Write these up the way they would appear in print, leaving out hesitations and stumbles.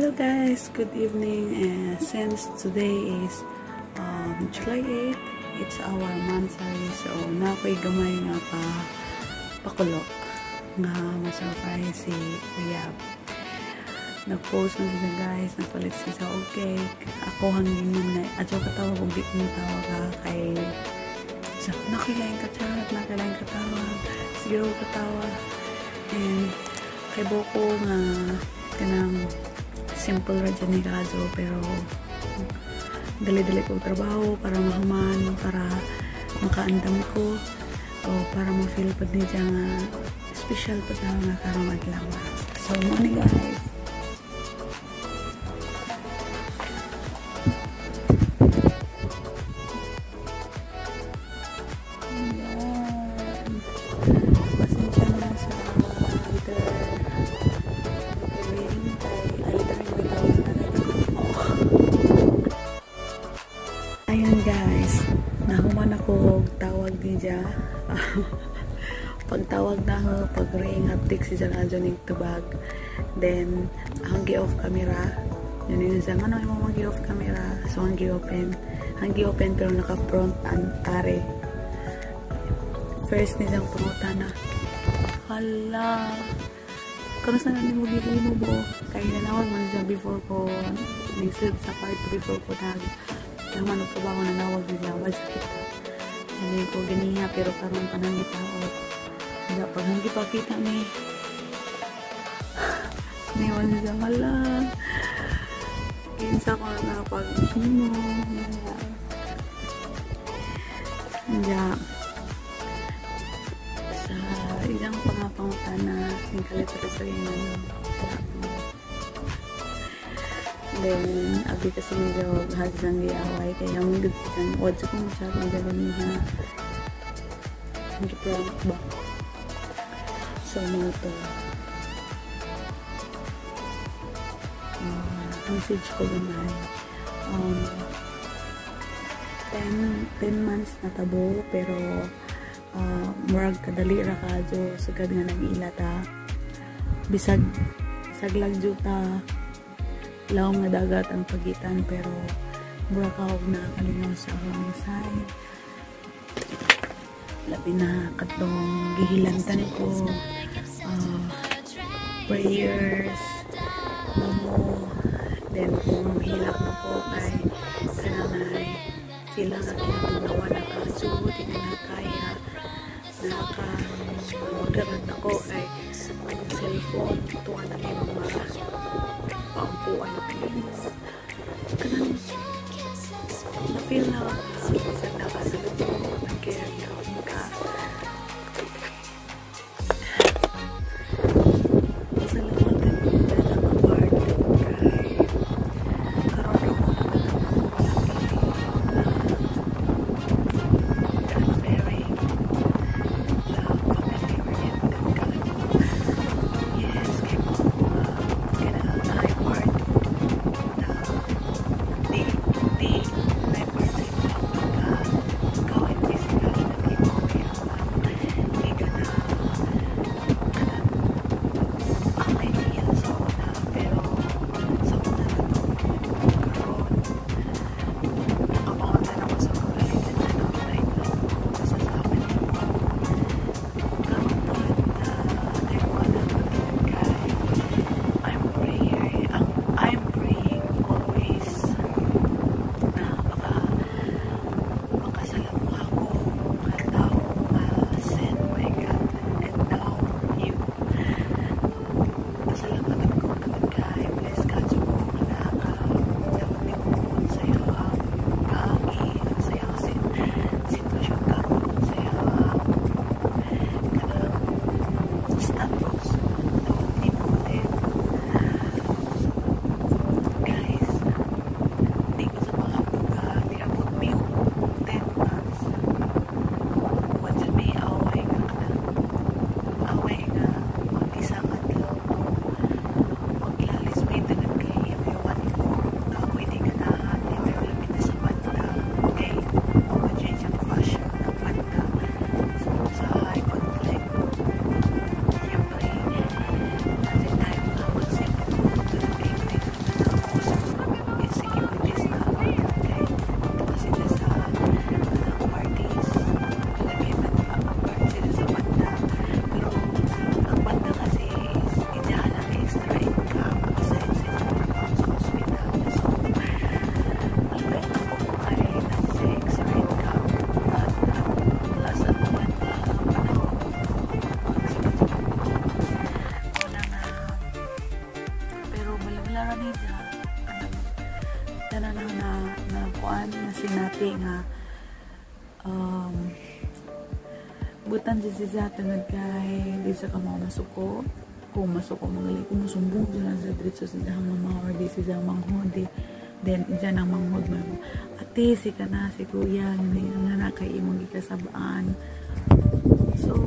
Hello guys, good evening. Since today is July 8, it's our monthsary. So nakoy gamay nga pakulo nga ma-surprise si Kuya. Nag-post na siya guys, nagpalit siya sa cake. Ako hanggang yun na adyo katawag kung di mo tawag ka kay siya, nakilain ka chat, nakilain ka tawag, sige ako katawag. And kay Boko nga kanang simple ra dyan ni Kajo, pero dali-dali kong trabaho para mahuman, para makaandam ko o para ma-feel pa din dyan nga special pa tayo nga karong adlaw. So morning guys. Ayan guys, nahuman ako tawag din dya. Pagtawag na ako, pag-ring haptik si Jan Adjo ning tubag. Then, ang gi-off camera. Yun yung isang, ano yung mga gi-off camera? So, ang gi-open. Ang gi-open pero naka-front ang tare. First nizang pungutan na. Hala! Kamusta na ni mo gi-imo mo? Kaya nanawag man siya before ko, nisod sa part before ko naman po ba ako nanawag nila was kita hindi ko ganiha pero karoon pa nang gitao hindi pag hindi pa kita ni niwan siya malang kinsa ko na pag himo hindi sa ilang pangapangutan na singkalitra sa inyo then, abi kasi medyo hagis ng giaway kaya ang good siya. Wadyo ko masyad na gano'n niya. Ang giprank ba? So, mga to. Message ko gamay. 10 months na tabo pero murag kadali ra kadyo sagad nga nag-ila ta. Bisag lagjo ta. Lawang nga dagat ang pagitan pero mura ka huwag nakakalingaw sa akong side. Labi na katong gihilantan ko prayers then kung hilak na ko kay kananay sila nga kinatunawan na kasugod hindi na kaya nakamagarad ako kay ang cellphone tuwa na kayo mga paampuan na please kanang na-feel na sa nakasalit mo nag-care ka pasalamatan mo na lang ang part kay karoon ako naman ang transferring love family oriented ka yes kay butan siya tangad kay di sa kamo masuko kung masuko mangali kung musumbong dyan sa diretso sa mama or di siya manghod then dyan ang manghod mo ate si kana si kuya nga na kay imong gikasabaan. So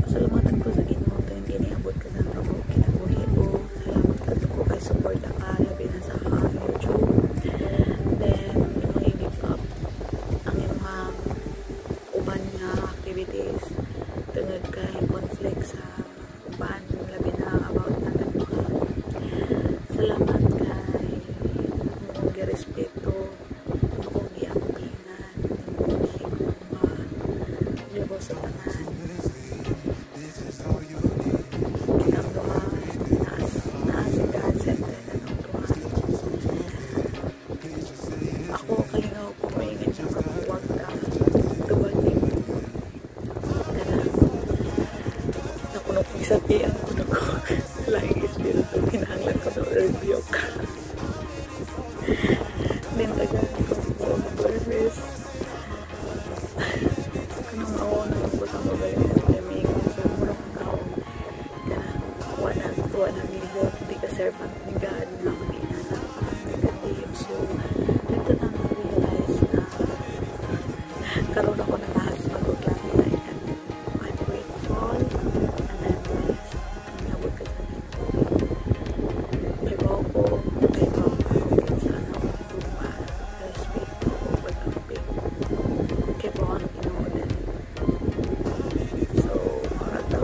salamatan ko sa Ginoo ten iniabot ka sa ako kinabuhi ko. Salamat kadto ko kay support ka labi na sa YouTube. Then imong i-give up ang imong uban nga activities tungod kay conflict sa uban labi na about natin ka. Salamat kay imong girespeto akong giambingan imong libos sa tanan. Kitang duha naas si God center na nung duha. Ako kalingaw ko maingin siya kapuwag ka tubaling kanang nakunog kong sabi ang kunog ko laing espiritu kinahanglan ko ng rebuke then tagaan ko po mag-harvest kanang mauna ko sa mobile ng timing so murang tao kanang wanang libot di ka servant ni God na mag-inanapan negative. So dito na na-realize na karoon ako nakahas mag-uklami na ikan. I'm grateful and I'm blessed. Nabot ka sa nito. Kay bawa ko, kay bawa ko, sana ako tuma. Respeto ko, pag-amping. Kay bawa ang inuulan. So, para to,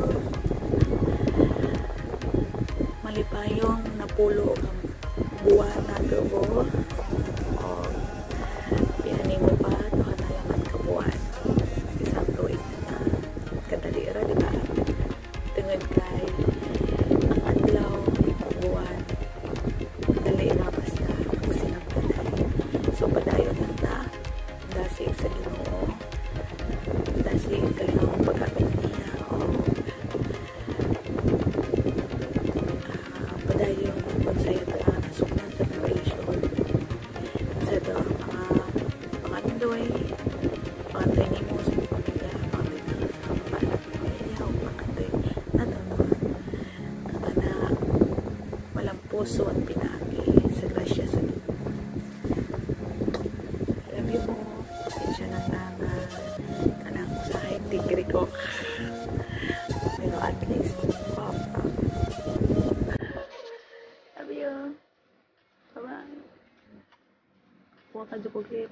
malipayong napulo ang buwan na gabo. O, pihanin mo pa, tuhan na laman ka buwan. Isang tuig na kadalira, di ba? Tungod kay ang adlaw, buwan, dalira basta ang sinagdanay. So, padayon lang ta, dasig sa Ginoo, dasig kalingawang pagkapit niya, o padayon kung sa'yo ta nasuknan sa relasyon sa ito mga pangandoy pangandoy ni mo sa pamilya pangandoy na sa kampalat pamilya o pangandoy na tanong ang anak walang puso at pinagi sa grasya sa Ginoo. Alam niyo mo pasensya na sana kanang usahay tigri ko pero at least love you. Bye-bye. Huwag ka dyan